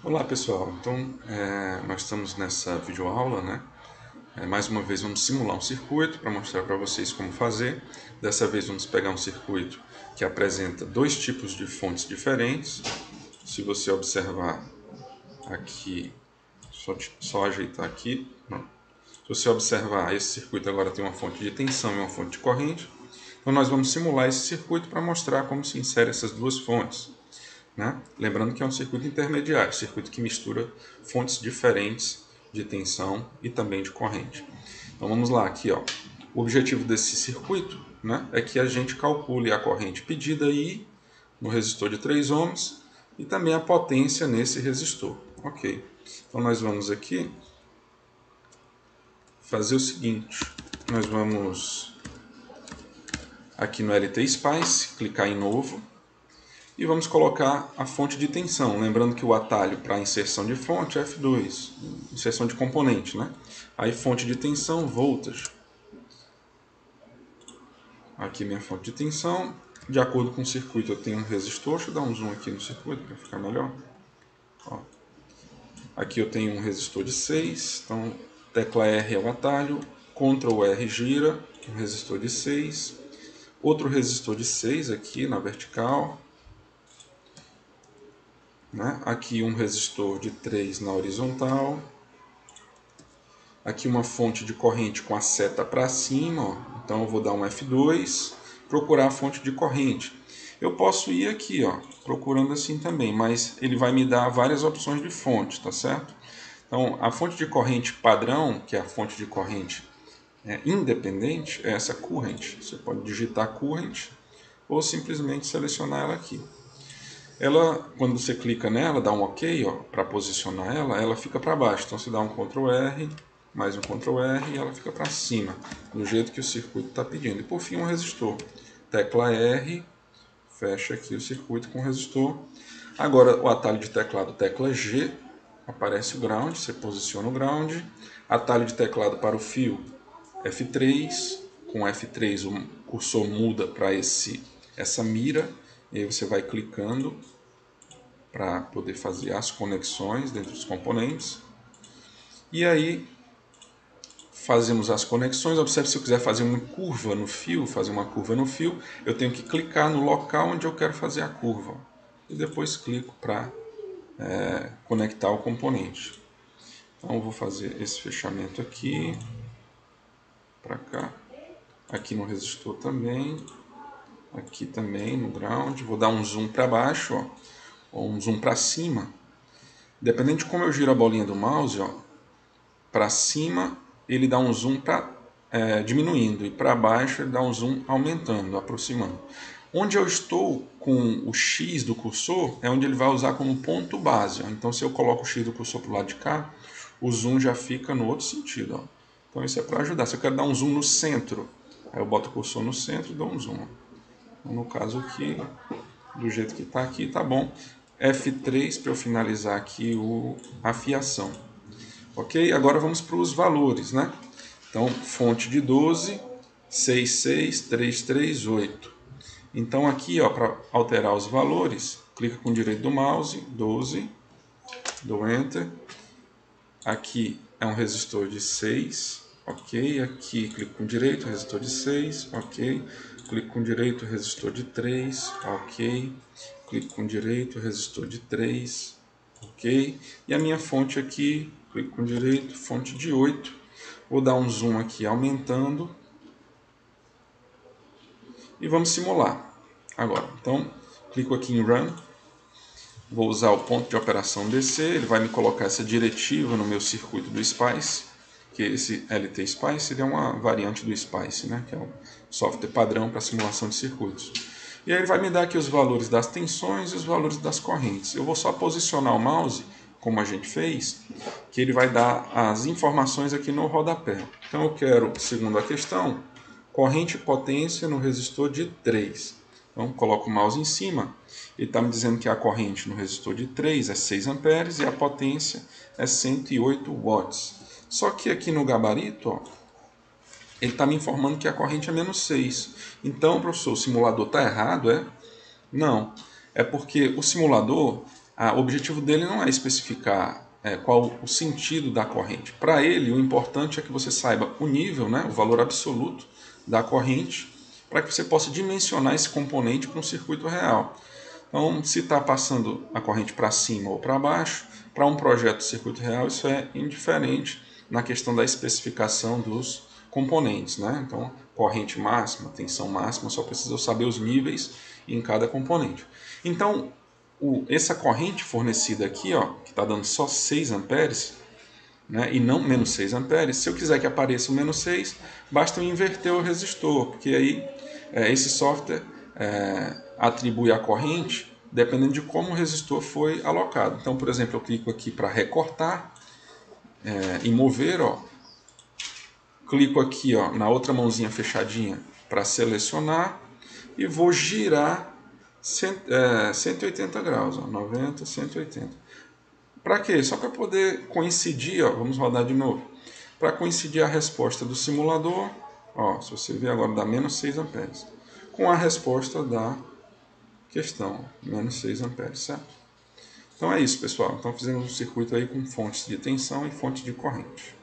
Olá pessoal, então nós estamos nessa videoaula, né? Mais uma vez vamos simular um circuito para mostrar para vocês como fazer. Dessa vez vamos pegar um circuito que apresenta dois tipos de fontes diferentes. Se você observar aqui, só ajeitar aqui, não. Se você observar, esse circuito agora tem uma fonte de tensão e uma fonte de corrente. Então nós vamos simular esse circuito para mostrar como se insere essas duas fontes. Né? Lembrando que é um circuito intermediário, circuito que mistura fontes diferentes de tensão e também de corrente. Então vamos lá, aqui ó. O objetivo desse circuito, né, é que a gente calcule a corrente pedida aí no resistor de 3 ohms e também a potência nesse resistor. Ok. Então nós vamos aqui fazer o seguinte. Nós vamos aqui no LT Spice, clicar em novo. E vamos colocar a fonte de tensão, lembrando que o atalho para inserção de fonte é F2, inserção de componente, né? Aí fonte de tensão, voltage. Aqui minha fonte de tensão, de acordo com o circuito eu tenho um resistor, deixa eu dar um zoom aqui no circuito para ficar melhor. Ó. Aqui eu tenho um resistor de 6, então tecla R é o atalho, Ctrl R gira, um resistor de 6, outro resistor de 6 aqui na vertical, né? Aqui um resistor de 3 na horizontal. Aqui uma fonte de corrente com a seta para cima. Ó. Então eu vou dar um F2, procurar a fonte de corrente. Eu posso ir aqui, ó, procurando assim também, mas ele vai me dar várias opções de fonte, tá certo? Então a fonte de corrente padrão, que é a fonte de corrente independente, é essa current. Você pode digitar current ou simplesmente selecionar ela aqui. Ela, quando você clica nela, dá um OK, ó, para posicionar ela fica para baixo. Então você dá um Ctrl R, mais um Ctrl R e ela fica para cima, do jeito que o circuito está pedindo. E por fim um resistor. Tecla R, fecha aqui o circuito com o resistor. Agora o atalho de teclado, tecla G, aparece o ground, você posiciona o ground. Atalho de teclado para o fio, F3. Com F3 o cursor muda para essa mira. E aí você vai clicando para poder fazer as conexões dentro dos componentes. E aí fazemos as conexões. Observe, se eu quiser fazer uma curva no fio, eu tenho que clicar no local onde eu quero fazer a curva. E depois clico para conectar o componente. Então eu vou fazer esse fechamento aqui, para cá, aqui no resistor também, aqui também no ground. Vou dar um zoom para baixo, ó, ou um zoom para cima. Dependendo de como eu giro a bolinha do mouse, ó, para cima ele dá um zoom diminuindo e para baixo ele dá um zoom aumentando, aproximando. Onde eu estou com o X do cursor é onde ele vai usar como ponto base. Ó. Então se eu coloco o X do cursor para o lado de cá, o zoom já fica no outro sentido. Ó. Então isso é para ajudar. Se eu quero dar um zoom no centro, aí eu boto o cursor no centro e dou um zoom. Ó. Então, no caso aqui, do jeito que está aqui, tá bom. F3 para eu finalizar aqui a fiação. Ok? Agora vamos para os valores, né? Então, fonte de 12, 66338. Então aqui, para alterar os valores, clica com o direito do mouse, 12, dou Enter. Aqui é um resistor de 6, ok. Aqui clico com o direito, resistor de 6, ok. Clico com o direito, resistor de 3, ok. Clico com o direito, resistor de 3, ok. E a minha fonte aqui, clico com o direito, fonte de 8. Vou dar um zoom aqui aumentando. E vamos simular agora. Então, clico aqui em Run. Vou usar o ponto de operação DC. Ele vai me colocar essa diretiva no meu circuito do Spice. Que esse LT Spice ele é uma variante do Spice, né? Que é um software padrão para simulação de circuitos. E aí ele vai me dar aqui os valores das tensões e os valores das correntes. Eu vou só posicionar o mouse, como a gente fez, que ele vai dar as informações aqui no rodapé. Então eu quero, segundo a questão, corrente e potência no resistor de 3. Então coloco o mouse em cima, ele está me dizendo que a corrente no resistor de 3 é 6 amperes e a potência é 108 watts. Só que aqui no gabarito, ó, ele está me informando que a corrente é menos 6. Então, professor, o simulador está errado, é? Não. É porque o simulador, o objetivo dele não é especificar qual o sentido da corrente. Para ele, o importante é que você saiba o nível, né, o valor absoluto da corrente, para que você possa dimensionar esse componente para um circuito real. Então, se está passando a corrente para cima ou para baixo, para um projeto de circuito real, isso é indiferente na questão da especificação dos componentes, né? Então, corrente máxima, tensão máxima, só precisa saber os níveis em cada componente. Então, essa corrente fornecida aqui, ó, que está dando só 6 amperes, né, e não menos 6 amperes, se eu quiser que apareça o menos 6, basta eu inverter o resistor, porque aí esse software atribui a corrente dependendo de como o resistor foi alocado. Então, por exemplo, eu clico aqui para recortar e mover, ó, clico aqui, ó, na outra mãozinha fechadinha para selecionar e vou girar 180 graus, ó, 90, 180. Para quê? Só para poder coincidir, ó, vamos rodar de novo, para coincidir a resposta do simulador, ó, se você ver agora dá menos 6 amperes, com a resposta da questão, menos 6 amperes, certo? Então é isso, pessoal. Então fizemos um circuito aí com fontes de tensão e fonte de corrente.